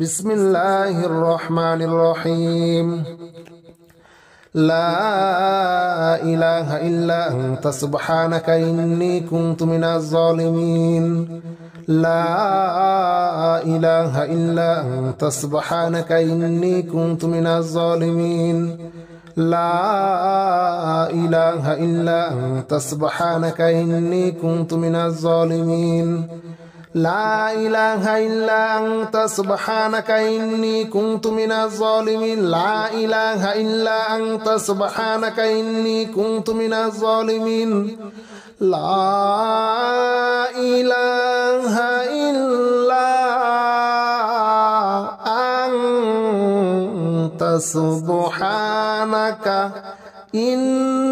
بسم الله الرحمن الرحيم لا إله إلا أنت سبحانك إني كنت من الظالمين لا إله إلا أنت سبحانك إني كنت من الظالمين لا إله إلا أنت سبحانك إني كنت من الظالمين لا إله إلا أنت سبحانك إني كنت من الظالمين لا إله إلا أنت سبحانك إني كنت من الظالمين لا إله إلا أنت سبحانك إني كنت من الظالمين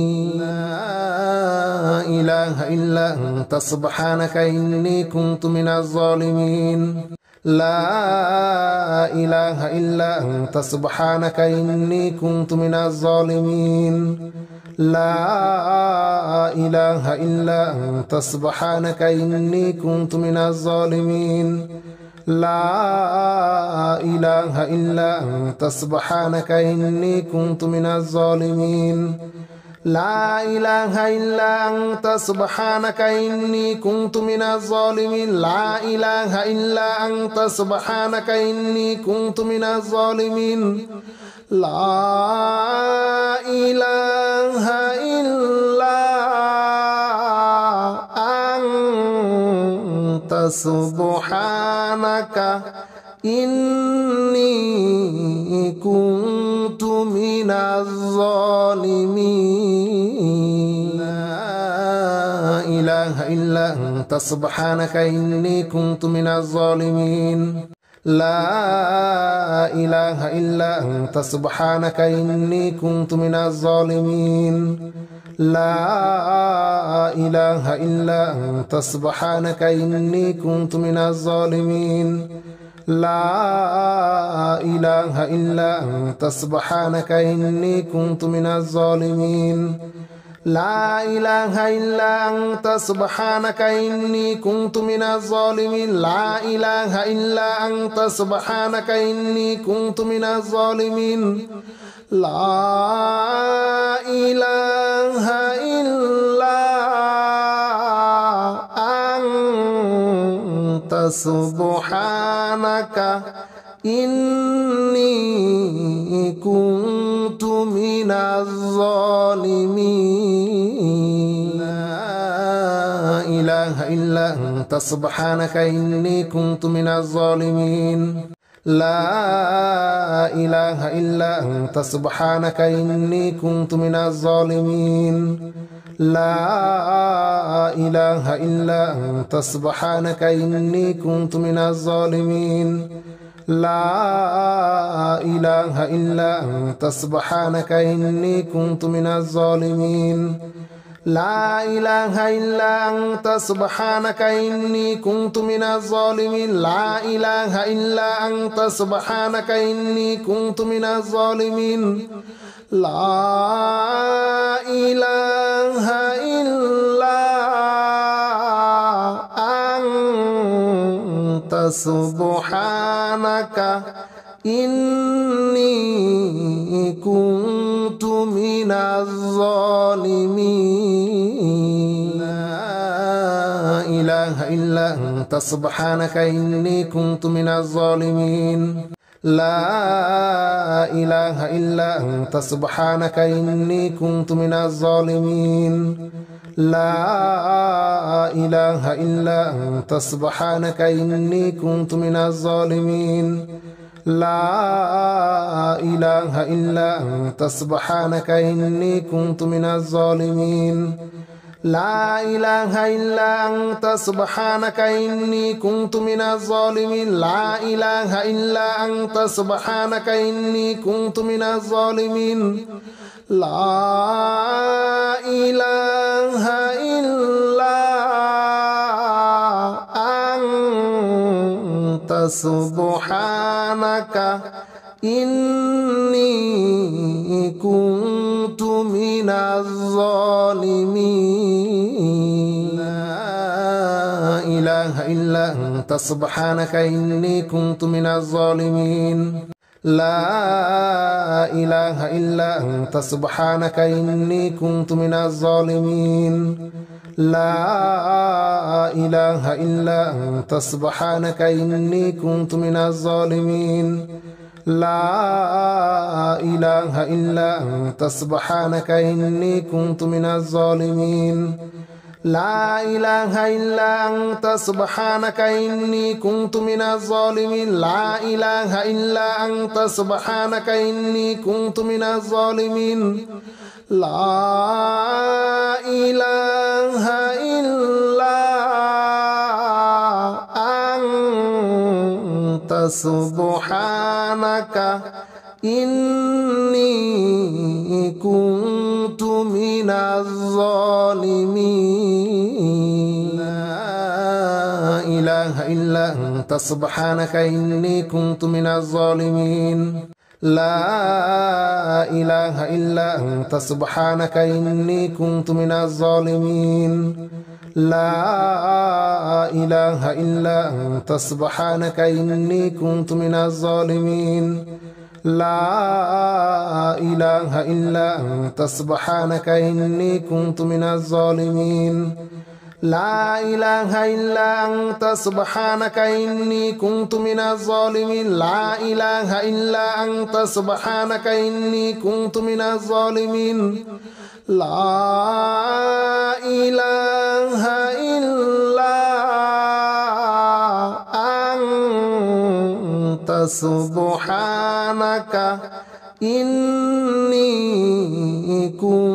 لا إله إلا أنت سبحانك إني كنت من الظالمين لا إله إلا أنت سبحانك إني كنت من الظالمين لا إله إلا أنت سبحانك إني كنت من الظالمين لا إله إلا أنت سبحانك إني كنت من الظالمين لا إله إلا أنت سبحانك إني كنت من الظالمين لا إله إلا أنت سبحانك إني كنت من الظالمين لا إله إلا أنت سبحانك إني كنت من الظالمين لا إله إلا أنت سبحانك إني كنت من الظالمين لا إله إلا أنت سبحانك إني كنت من الظالمين لا إله إلا أنت سبحانك إني كنت من الظالمين لا إله إلا أنت سبحانك إني كنت من الظالمين لا إله إلا أنت سبحانك إني كنت من الظالمين لا إله إلا أنت سبحانك إني كنت من الظالمين لا إله إلا أنت سبحانك إني كنت من الظالمين لا إله إلا أنت سبحانك إني كنت من الظالمين لا إله إلا أنت سبحانك إني كنت من الظالمين لا إله إلا أنت سبحانك إني كنت من الظالمين لا إله إلا أنت سبحانك إني كنت من الظالمين لا إله إلا أنت سبحانك إني كنت من الظالمين لا إله إلا أنت سبحانك إني كنت من الظالمين لا إله إلا أنت سبحانك إني كنت من الظالمين لا إله إلا أنت سبحانك إني كنت من الظالمين لا إله إلا أنت سبحانك إني كنت من الظالمين لا إله إلا أنت سبحانك إني كنت من الظالمين لا إله إلا أنت سبحانك إني كنت من الظالمين لا إله إلا أنت سبحانك إني كنت من الظالمين لا إله إلا أنت سبحانك إني كنت من الظالمين لا إله إلا أنت سبحانك إني كنت من الظالمين. إله إلا أنت سبحانك إني كنت من الظالمين لا إله إلا أنت سبحانك إني كنت من الظالمين لا إله إلا أنت سبحانك إني كنت من الظالمين لا إله إلا أنت سبحانك إني كنت من الظالمين لا إله إلا أنت سبحانك إني كنت من الظالمين لا إله إلا أنت سبحانك إني كنت من الظالمين لا إله إلا أنت سبحانك إني كنت من الظالمين لا إله إلا أنت سبحانك إني كنت من الظالمين لا إله إلا أنت سبحانك إني كنت من الظالمين لا إله إلا أنت سبحانك إني كنت من الظالمين لا إله إلا أنت سبحانك إني كنت من الظالمين لا إله إلا أنت سبحانك إني كنت من الظالمين لا إله إلا أنت سبحانك إني كنت من الظالمين لا إله إلا أنت سبحانك إني كنت من الظالمين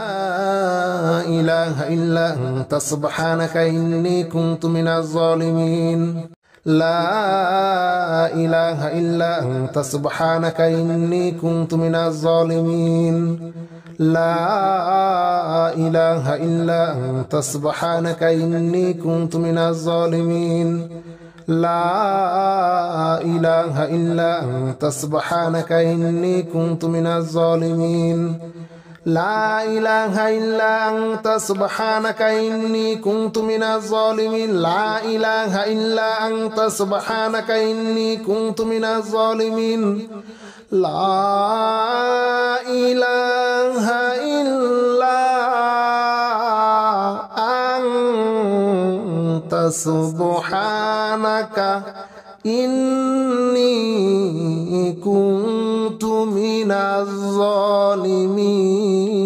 لا إله إلا أنت سبحانك إني كنت من الظالمين لا إله إلا أنت سبحانك إني كنت من الظالمين لا إله إلا أنت سبحانك إني كنت من الظالمين لا إله إلا أنت سبحانك إني كنت من الظالمين لا إله إلا أنت سبحانك إني كنت من الظالمين لا إله إلا أنت سبحانك إني كنت من الظالمين لا إله إلا أنت سبحانك إني كنت من الظالمين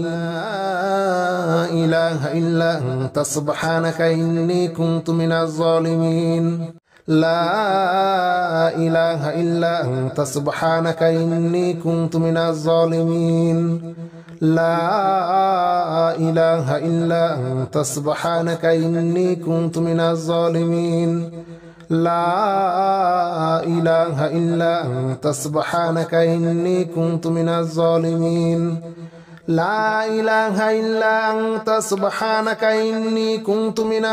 لا إله إلا أنت سبحانك إني كنت من الظالمين لا إله إلا أنت سبحانك إني كنت من الظالمين لا إله إلا أنت سبحانك إني كنت من الظالمين لا إله إلا أنت سبحانك إني كنت من الظالمين لا إله إلا أنت سبحانك إني كنت من الظالمين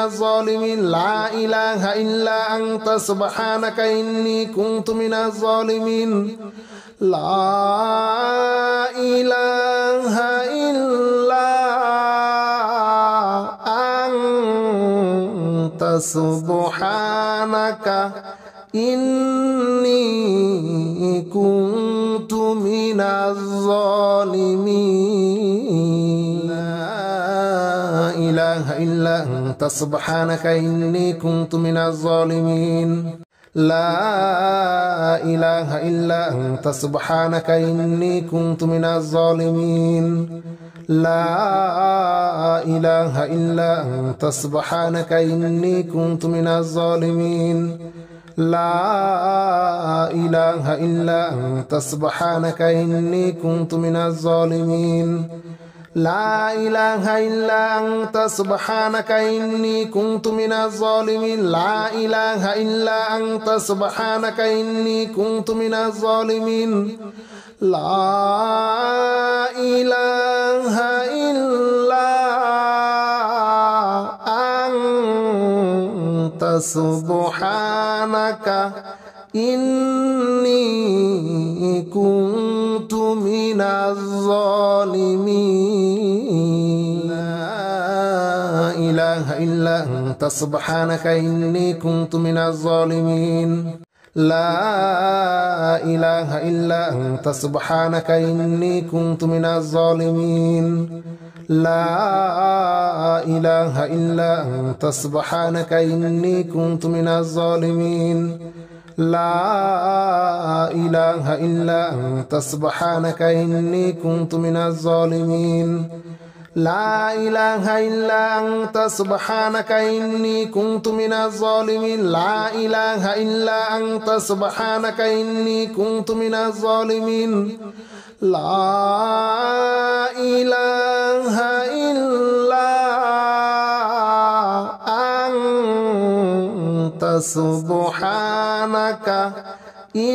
لا إله إلا أنت سبحانك إني كنت من الظالمين لا إله إلا أنت سبحانك إني كنت من الظالمين لا إله إلا أنت سبحانك إني كنت من الظالمين لا إله إلا أنت سبحانك إني كنت من الظالمين لا إله إلا أنت سبحانك إني كنت من الظالمين لا إله إلا أنت سبحانك إني كنت من الظالمين لا إله إلا أنت سبحانك إني كنت من الظالمين لا إله إلا أنت سبحانك إني كنت من الظالمين لا إله إلا أنت سبحانك إني كنت من الظالمين إله إلا أنت سبحانك إني كنت من الظالمين لا إله إلا أنت سبحانك إني كنت من الظالمين لا إله إلا أنت سبحانك إني كنت من الظالمين لا إله إلا أنت سبحانك إني كنت من الظالمين لا إله إلا أنت سبحانك إني كنت من الظالمين لا إله إلا أنت سبحانك إني كنت من الظالمين لا إله إلا أنت سبحانك إني كنت من الظالمين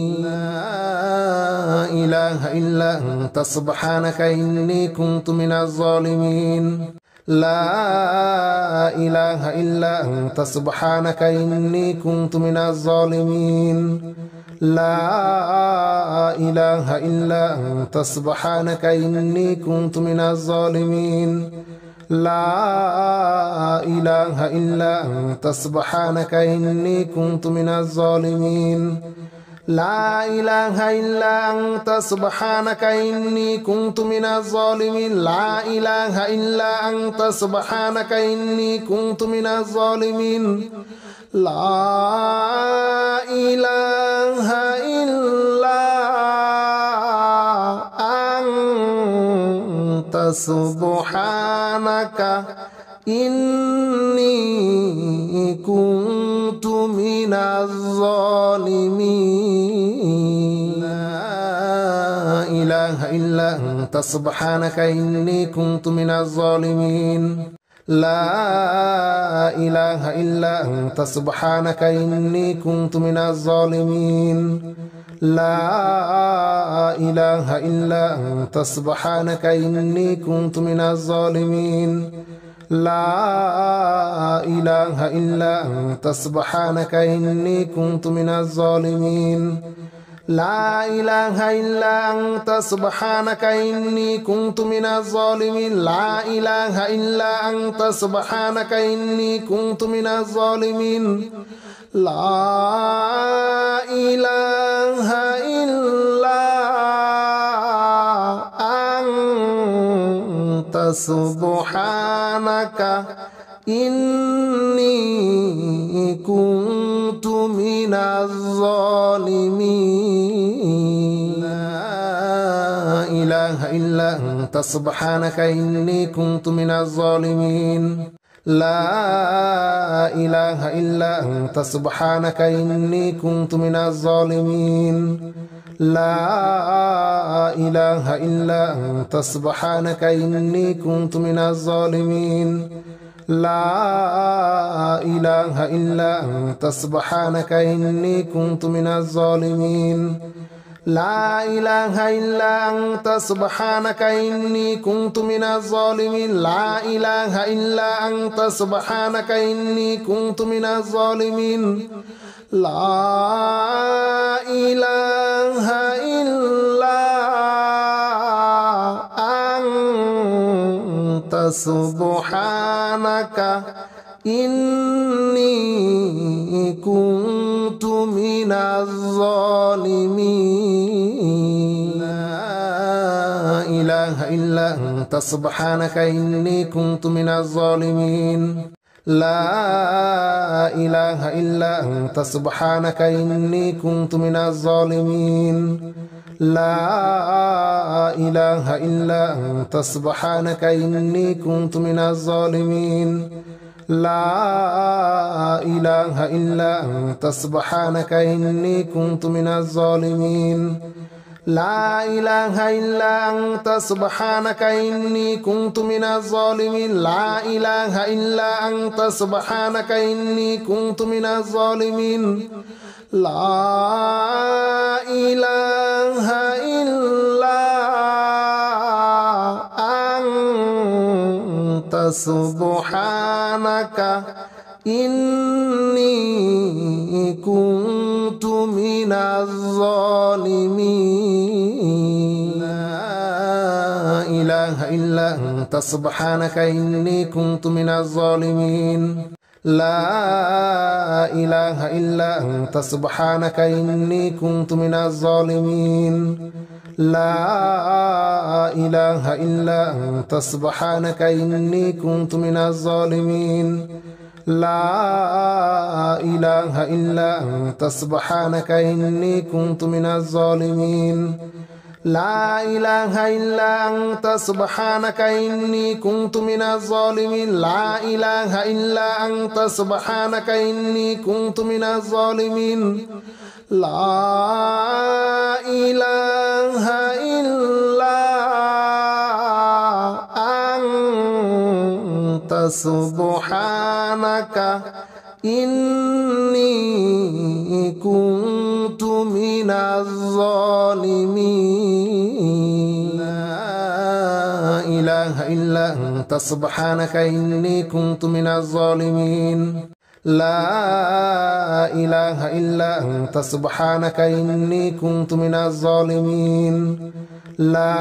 لا إله إلا أنت سبحانك إني كنت من الظالمين لا إله إلا أنت سبحانك إني كنت من الظالمين لا إله إلا أنت سبحانك إني كنت من الظالمين لا إله إلا أنت سبحانك إني كنت من الظالمين لا إله إلا أنت سبحانك إني كنت من الظالمين لا إله إلا أنت سبحانك إني كنت من الظالمين لا إله إلا أنت سبحانك إني كنت من الظالمين لا إله إلا أنت سبحانك إني كنت من الظالمين لا إله إلا أنت سبحانك إني كنت من الظالمين لا إله إلا أنت سبحانك إني كنت من الظالمين لا إله إلا أنت سبحانك إني كنت من الظالمين لا إله إلا أنت سبحانك إني كنت من الظالمين لا إله إلا أنت سبحانك إني كنت من الظالمين لا إله إلا أنت سبحانك إني كنت من الظالمين لا إله إلا أنت سبحانك إني كنت من الظالمين لا إله إلا أنت سبحانك إني كنت من الظالمين لا إله إلا أنت سبحانك إني كنت من الظالمين لا إله إلا أنت سبحانك إني كنت من الظالمين لا إله إلا أنت سبحانك إني كنت من الظالمين لا إله إلا أنت سبحانك إني كنت من الظالمين لا إله إلا أنت سبحانك إني كنت من الظالمين لا إله إلا أنت سبحانك إني كنت من الظالمين لا إله إلا أنت سبحانك إني كنت من الظالمين لا إله إلا أنت سبحانك إني كنت من الظالمين لا إله إلا أنت سبحانك إني كنت من الظالمين لا إله إلا أنت سبحانك إني كنت من الظالمين لا إله إلا أنت سبحانك إني كنت من الظالمين لا إله إلا أنت سبحانك إني كنت من الظالمين إله إلا أنت سبحانك إني كنت من الظالمين لا إله إلا أنت سبحانك إني كنت من الظالمين لا إله إلا أنت سبحانك إني كنت من الظالمين لا إله إلا أنت سبحانك إني كنت من الظالمين لا إله إلا أنت سبحانك إني كنت من الظالمين لا إله إلا أنت سبحانك إني كنت من الظالمين لا إله إلا أنت سبحانك إني كنت من الظالمين لا إله إلا أنت سبحانك إني كنت من الظالمين لا إله إلا أنت سبحانك إني كنت من الظالمين لا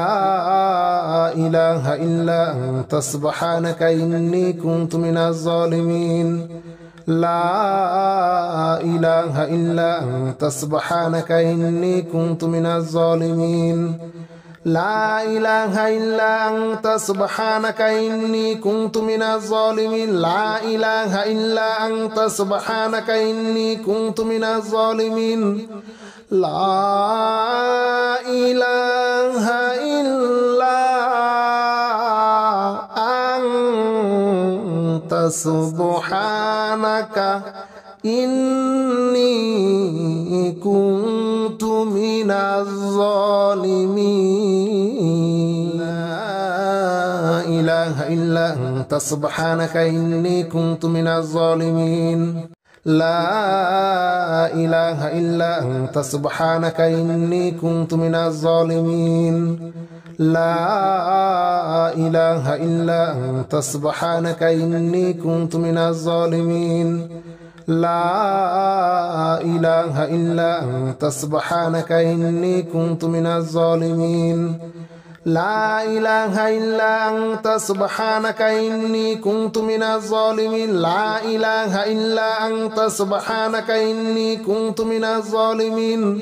إله إلا أنت سبحانك إني كنت من الظالمين لا إله إلا أنت سبحانك إني كنت من الظالمين لا إله إلا أنت سبحانك إني كنت من الظالمين لا إله إلا أنت سبحانك إني كنت من الظالمين لا إله إلا أنت سبحانك إني كنت من الظالمين لا إله إلا أنت سبحانك إني كنت من الظالمين لا إله إلا أنت سبحانك إني كنت من الظالمين لا إله إلا أنت سبحانك إني كنت من الظالمين لا إله إلا أنت سبحانك إني كنت من الظالمين لا إله إلا أنت سبحانك إني كنت من الظالمين لا إله إلا أنت سبحانك إني كنت من الظالمين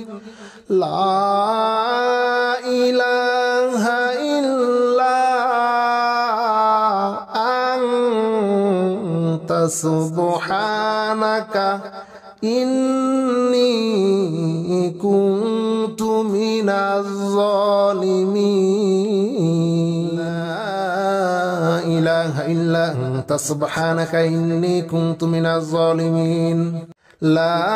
لا إله إلا أنت سبحانك إني كنت من الظالمين لا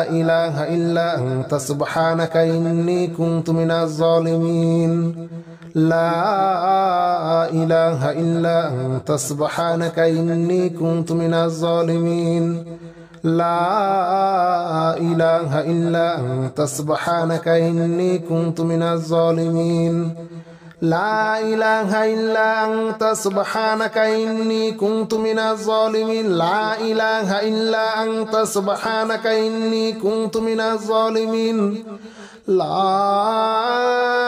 إله إلا أنت سبحانك إني كنت من الظالمين لا إله إلا أنت سبحانك إني كنت من الظالمين لا إله إلا أنت سبحانك إني كنت من الظالمين لا إله إلا أنت سبحانك إني كنت من الظالمين لا إله إلا أنت سبحانك إني كنت من الظالمين لا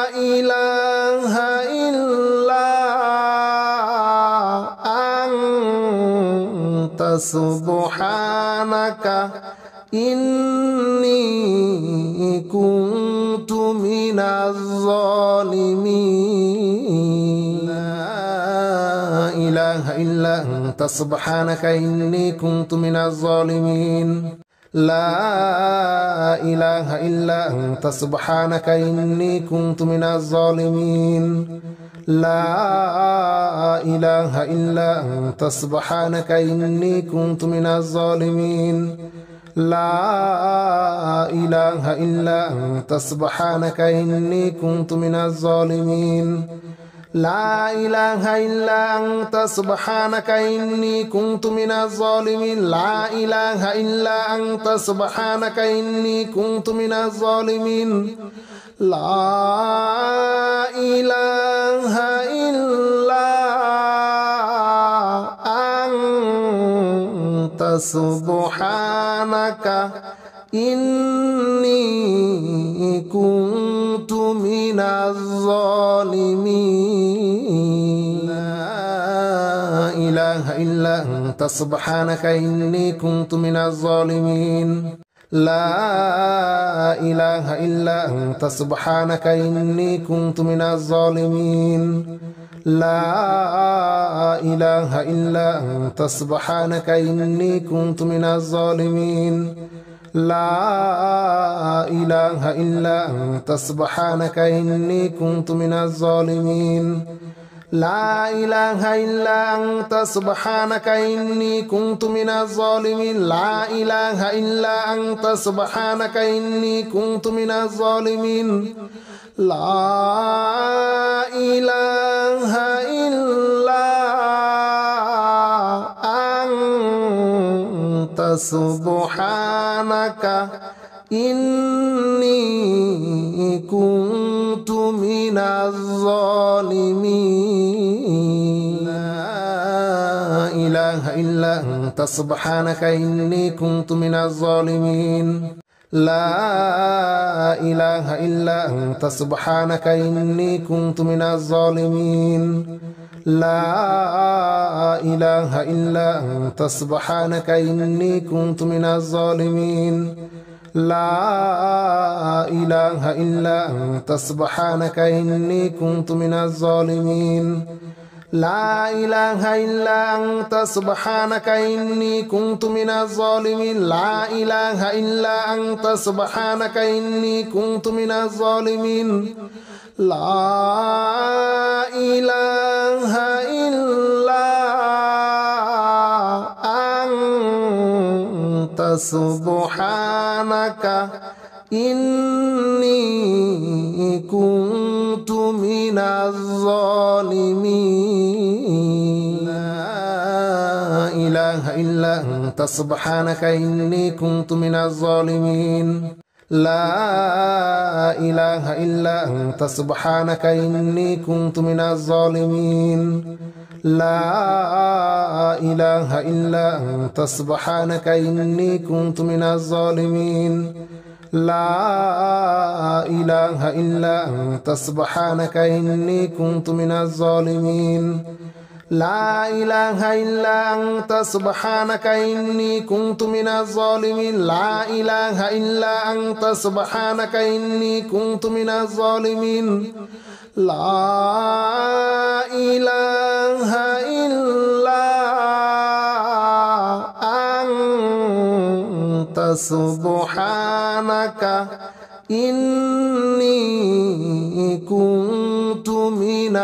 إله إلا أنت سبحانك إني كنت من الظالمين لا إله إلا أنت سبحانك إني كنت من الظالمين لا إله إلا أنت سبحانك إني كنت من الظالمين لا إله إلا أنت سبحانك إني كنت من الظالمين لا إله إلا أنت سبحانك إني كنت من الظالمين لا إله إلا أنت سبحانك إني كنت من الظالمين لا إله إلا أنت سبحانك إني كنت من الظالمين لا إله إلا أنت سبحانك إني كنت من الظالمين لا إله إلا أنت سبحانك إني كنت من الظالمين لا إله إلا أنت سبحانك إني كنت من الظالمين لا إله إلا أنت سبحانك إني كنت من الظالمين لا إله إلا أنت سبحانك إني كنت من الظالمين لا إله إلا أنت سبحانك إني كنت من الظالمين لا إله إلا أنت سبحانك إني كنت من الظالمين لا إله إلا أنت سبحانك إني كنت من الظالمين لا إله إلا أنت سبحانك إني كنت من الظالمين لا إله إلا أنت سبحانك إني كنت من الظالمين لا إله إلا أنت سبحانك إني كنت من الظالمين لا إله إلا أنت سبحانك إني كنت من الظالمين لا إله إلا أنت سبحانك إني كنت من الظالمين لا إله إلا أنت سبحانك إني كنت من الظالمين لا إله إلا أنت سبحانك إني كنت من الظالمين لا إله إلا أنت سبحانك إني كنت من الظالمين لا إله إلا أنت سبحانك إني كنت من الظالمين لا إله إلا أنت سبحانك إني كنت من الظالمين لا إله إلا أنت سبحانك إني كنت من الظالمين لا إله إلا أنت سبحانك إني كنت من الظالمين لا إله إلا أنت سبحانك إني كنت من الظالمين لا إله إلا أنت سبحانك إني كنت من الظالمين لا إله إلا أنت سبحانك إني كنت من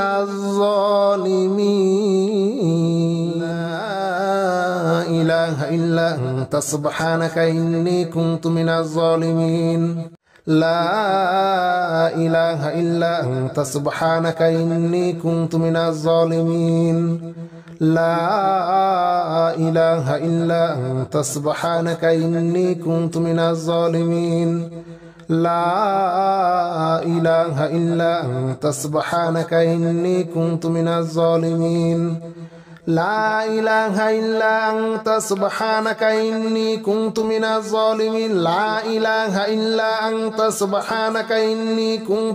الظالمين لا إله إلا أنت سبحانك إني كنت من الظالمين لا إله إلا أنت سبحانك إني كنت من الظالمين لا إله إلا أنت سبحانك إني كنت من الظالمين لا إله إلا أنت سبحانك إني كنت من الظالمين لا إله إلا أنت سبحانك إني كنت من الظالمين لا إله إلا أنت سبحانك إني كنت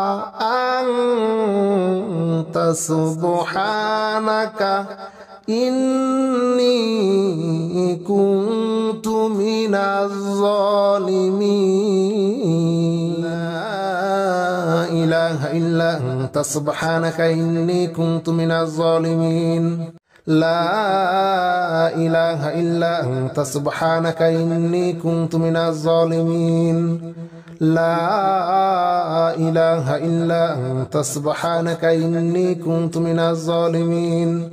من الظالمين لا إله إلا أنت سبحانك إني كنت من الظالمين لا إله إلا أنت سبحانك إني كنت من الظالمين لا إله إلا أنت سبحانك إني كنت من الظالمين لا إله إلا أنت سبحانك إني كنت من الظالمين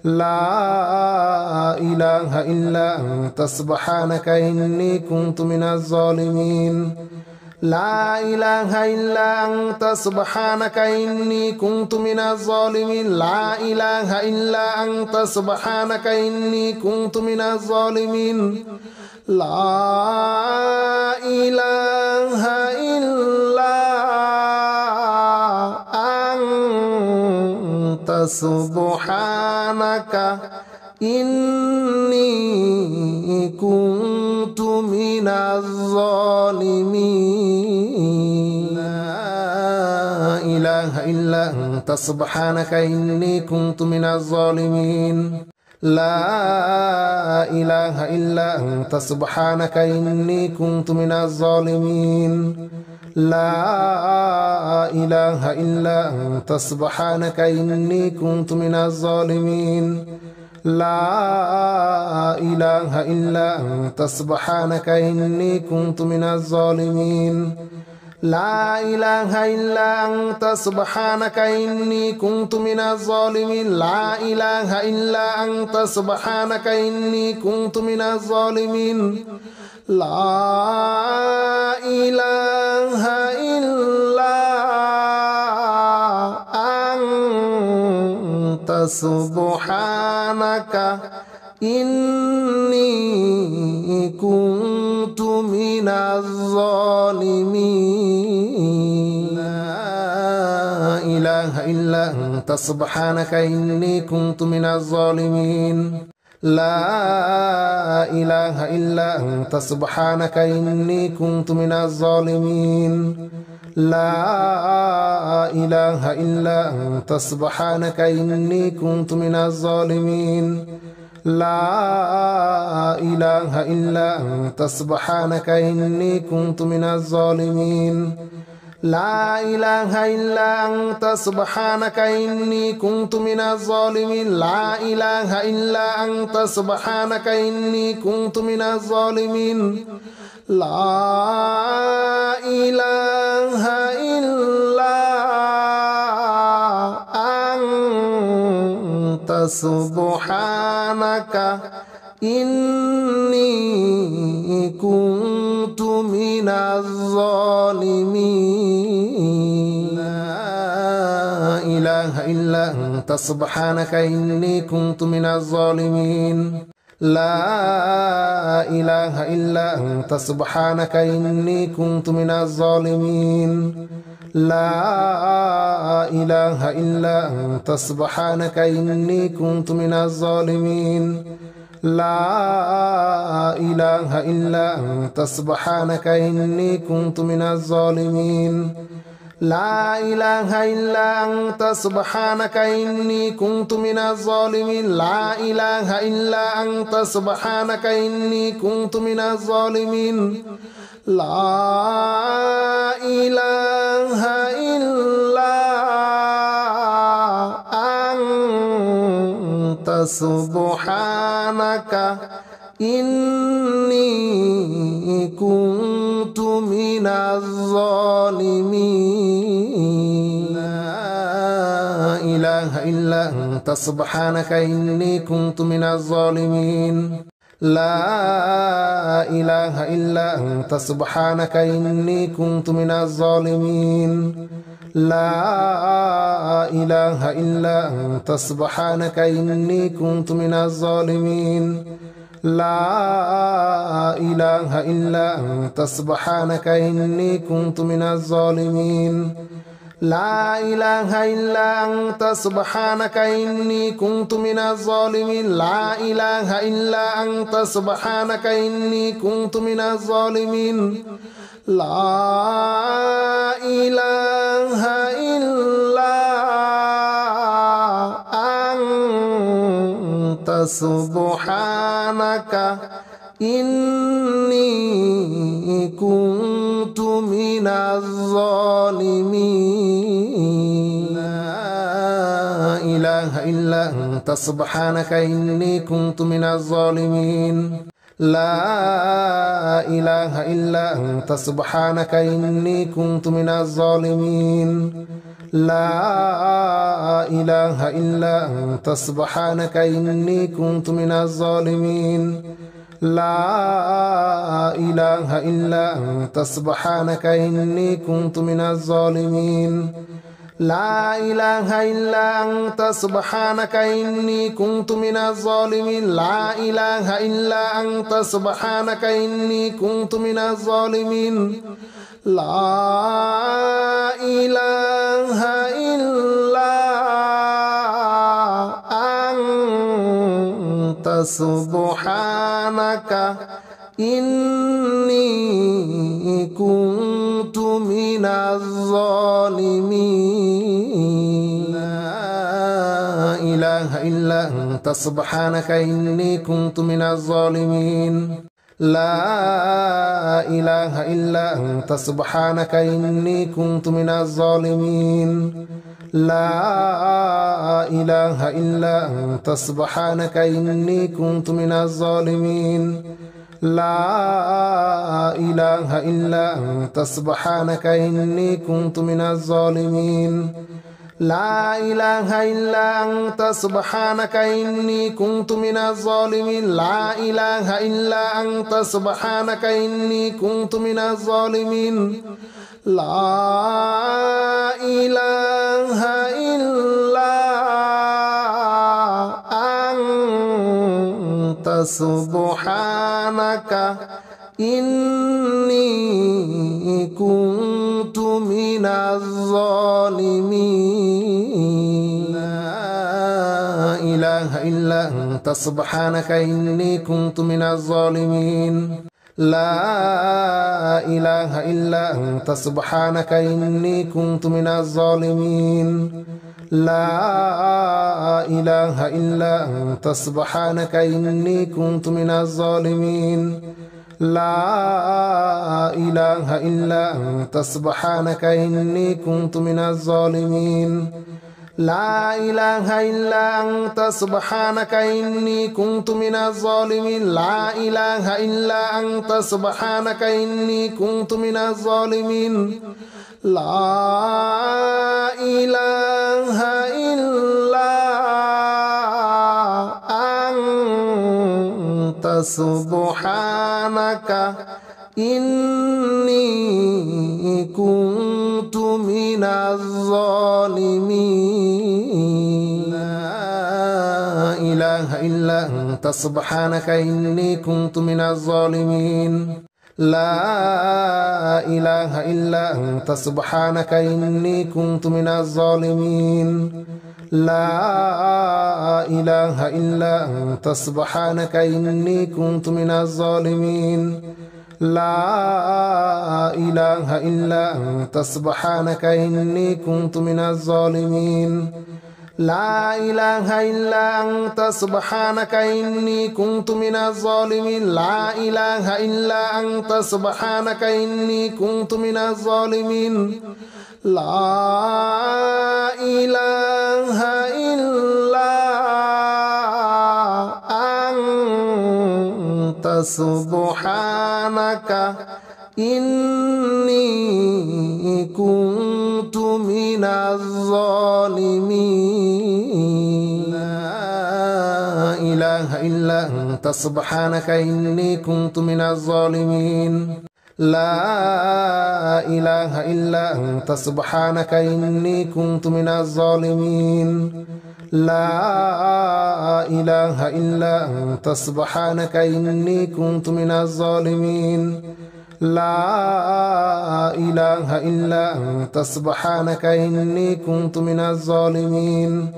لا إله إلا أنت سبحانك إني كنت من الظالمين لا إله إلا أنت سبحانك إني كنت من الظالمين لا إله إلا أنت سبحانك إني كنت من الظالمين لا إله إلا سبحانك إني كنت من الظالمين لا إله إلا أنت سبحانك إني كنت من الظالمين لا إله إلا أنت سبحانك إني كنت من الظالمين لا إله إلا أنت سبحانك إني كنت من الظالمين لا إله إلا أنت سبحانك إني كنت من الظالمين لا إله إلا أنت سبحانك إني كنت من الظالمين لا إله إلا أنت سبحانك إني كنت من الظالمين لا إله إلا أنت سبحانك إني كنت من الظالمين لا إله إلا أنت سبحانك إني كنت من الظالمين لا إله إلا أنت سبحانك إني كنت من الظالمين لا إله إلا أنت سبحانك إني كنت من الظالمين لا إله إلا أنت سبحانك إني كنت من الظالمين لا إله إلا أنت سبحانك إني كنت من الظالمين لا إله إلا أنت سبحانك إني كنت من الظالمين لا إله إلا أنت سبحانك إني كنت من الظالمين لا إله إلا أنت سبحانك إني كنت من الظالمين لا إله إلا أنت سبحانك إني كنت من الظالمين لا إله إلا أنت سبحانك إني كنت من الظالمين لا إله إلا أنت سبحانك إني كنت من الظالمين لا إله إلا أنت سبحانك إني كنت من الظالمين لا إله إلا أنت سبحانك إني كنت من الظالمين لا إله إلا أنت سبحانك إني كنت من الظالمين لا إله إلا أنت سبحانك إني كنت من الظالمين لا إله إلا أنت سبحانك إني كنت من الظالمين لا إله إلا أنت سبحانك إني كنت من الظالمين لا إله إلا أنت سبحانك إني كنت من الظالمين لا إله إلا أنت سبحانك إني كنت من الظالمين لا إله إلا أنت سبحانك إني كنت من الظالمين لا إله إلا أنت سبحانك إني كنت من الظالمين لا إله إلا أنت سبحانك إني كنت من الظالمين لا إله إلا أنت سبحانك إني كنت من الظالمين لا إله إلا أنت سبحانك إني كنت من الظالمين لا إله إلا أنت سبحانك إني كنت من الظالمين لا إله إلا أنت سبحانك إني كنت من الظالمين لا إله إلا أنت سبحانك إني كنت من الظالمين لا إله إلا سبحانك إني كنت من الظالمين لا إله إلا أنت سبحانك إني كنت من الظالمين لا إله إلا أنت سبحانك إني كنت من الظالمين لا إله إلا أنت سبحانك إني كنت من الظالمين لا إله إلا أنت سبحانك إني كنت من الظالمين لا إله إلا أنت سبحانك إني كنت من الظالمين لا إله إلا أنت سبحانك إني كنت من الظالمين لا إله إلا أنت سبحانك إني كنت من الظالمين لا إله إلا أنت سبحانك إني كنت من الظالمين لا إله إلا أنت سبحانك إني كنت من الظالمين لا إله إلا أنت سبحانك إني كنت من الظالمين لا إله إلا أنت سبحانك إني كنت من الظالمين لا إله إلا أنت سبحانك إني كنت من الظالمين لا إله إلا أنت سبحانك إني كنت من الظالمين لا إله إلا أنت سبحانك إني كنت من الظالمين لا إله إلا أنت سبحانك إني كنت من الظالمين لا إله إلا أنت سبحانك إني كنت من الظالمين لا إله إلا أنت سبحانك إني كنت من الظالمين لا إله إلا أنت سبحانك إني كنت من الظالمين لا إله إلا أنت سبحانك إني كنت من الظالمين لا إله إلا أنت سبحانك إني كنت من الظالمين لا إله إلا أنت سبحانك إني كنت من الظالمين لا إله إلا أنت سبحانك إني كنت من الظالمين لا إله إلا أنت سبحانك إني كنت من الظالمين لا إله إلا أنت سبحانك إني كنت من الظالمين لا إله إلا أنت سبحانك إني كنت من الظالمين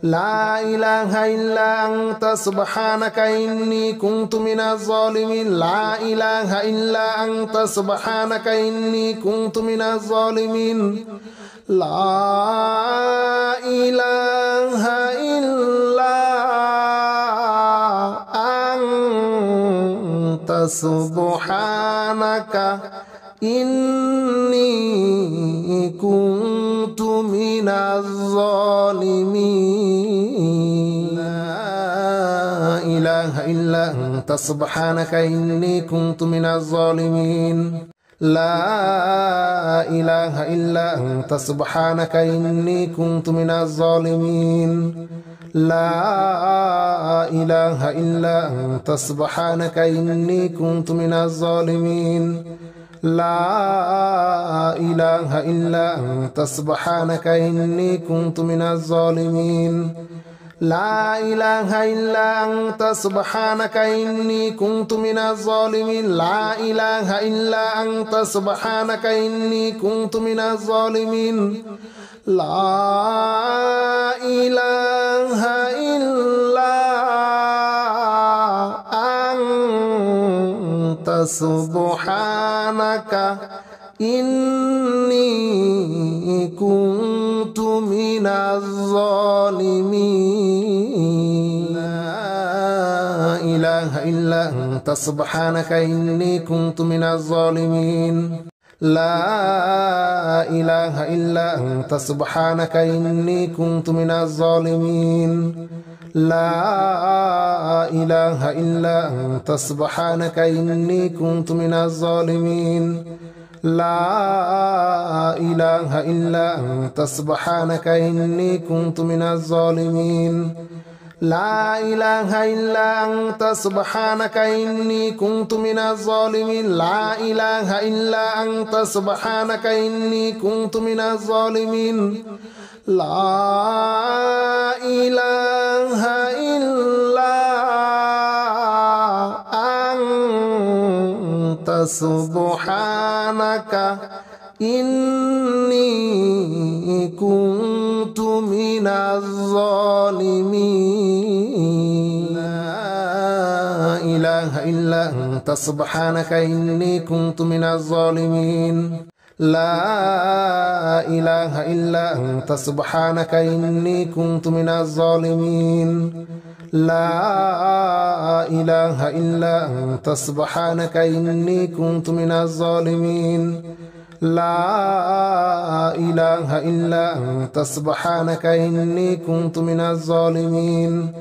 لا إله إلا أنت سبحانك إني كنت من الظالمين لا إله إلا أنت سبحانك إني كنت من الظالمين لا إله إلا أنت سبحانك إني كنت من الظالمين لا إله إلا أنت سبحانك إني كنت من الظالمين لا إله إلا أنت سبحانك إني كنت من الظالمين لا إله إلا أنت سبحانك إني كنت من الظالمين لا إله إلا أنت سبحانك إني كنت من الظالمين لا إله إلا أنت سبحانك إني كنت من الظالمين لا إله إلا أنت سبحانك إني كنت من الظالمين لا إله إلا سبحانك إني كنت من الظالمين لا إله إلا أنت سبحانك إني كنت من الظالمين لا إله إلا أنت سبحانك إني كنت من الظالمين لا إله إلا أنت سبحانك إني كنت من الظالمين لا إله إلا أنت سبحانك إني كنت من الظالمين لا إله إلا أنت سبحانك إني كنت من الظالمين لا إله إلا أنت سبحانك إني كنت من الظالمين لا إله إلا أنت سبحانك إني كنت من الظالمين لا إله إلا أنت سبحانك إني كنت من الظالمين لا إله إلا أنت سبحانك إني كنت من الظالمين لا إله إلا أنت سبحانك إني كنت من الظالمين لا إله إلا أنت سبحانك إني كنت من الظالمين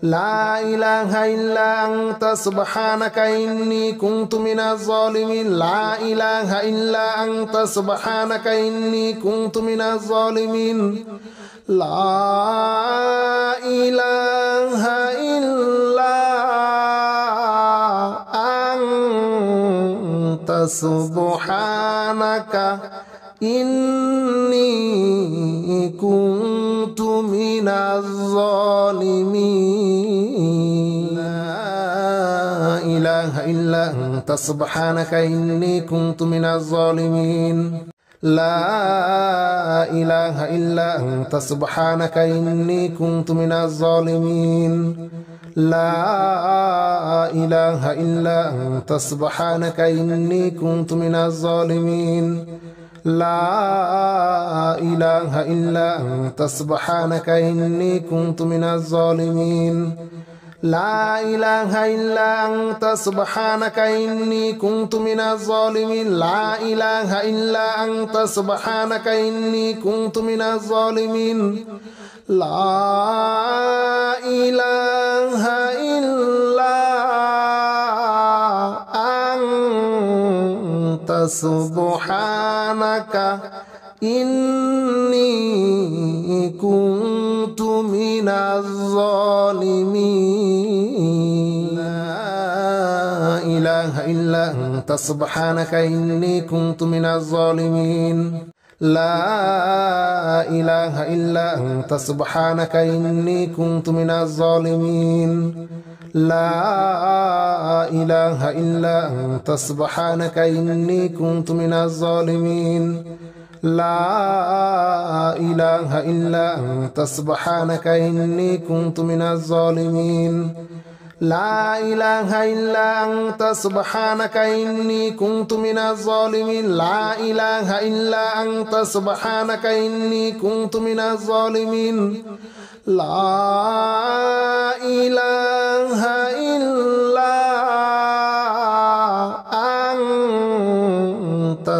لا إله إلا أنت سبحانك إني كنت من الظالمين لا إله إلا أنت سبحانك إني كنت من الظالمين لا إله إلا أنت سبحانك إني كنت من الظالمين لا إله إلا أنت سبحانك إني كنت من الظالمين لا إله إلا أنت سبحانك إني كنت من الظالمين لا إله إلا أنت سبحانك إني كنت من الظالمين لا إله إلا أنت سبحانك إني كنت من الظالمين لا إله إلا أنت سبحانك إني كنت من الظالمين لا إله إلا أنت سبحانك إني كنت من الظالمين لا إله إلا أنت سبحانك إني كنت من الظالمين لا إله إلا أنت سبحانك إني كنت من الظالمين لا إله إلا أنت سبحانك إني كنت من الظالمين لا إله إلا أنت سبحانك إني كنت من الظالمين لا إله إلا أنت سبحانك إني كنت من الظالمين لا إله إلا أنت سبحانك إني كنت من الظالمين لا إله إلا أنت سبحانك إني كنت من الظالمين لا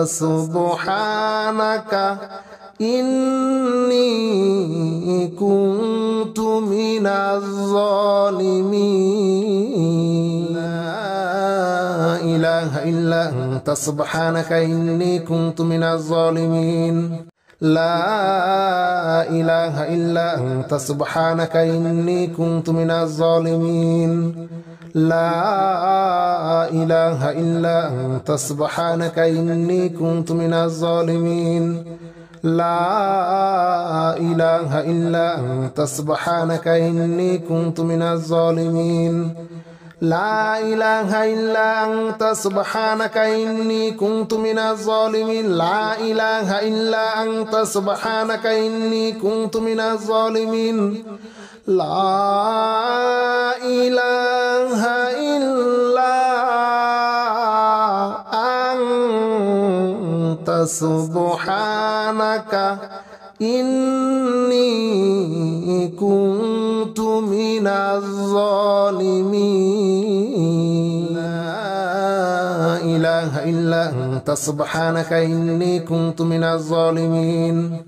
إله إلا أنت سبحانك إني كنت من الظالمين لا إله إلا أنت سبحانك إني كنت من الظالمين لا إله إلا أنت سبحانك إني كنت من الظالمين لا إله إلا أنت سبحانك إني كنت من الظالمين لا إله إلا أنت سبحانك إني كنت من الظالمين لا إله إلا أنت سبحانك إني كنت من الظالمين لا إله إلا أنت سبحانك إني كنت من الظالمين لا إله إلا سبحانك إني كنت من الظالمين لا إله إلا أنت سبحانك إني كنت من الظالمين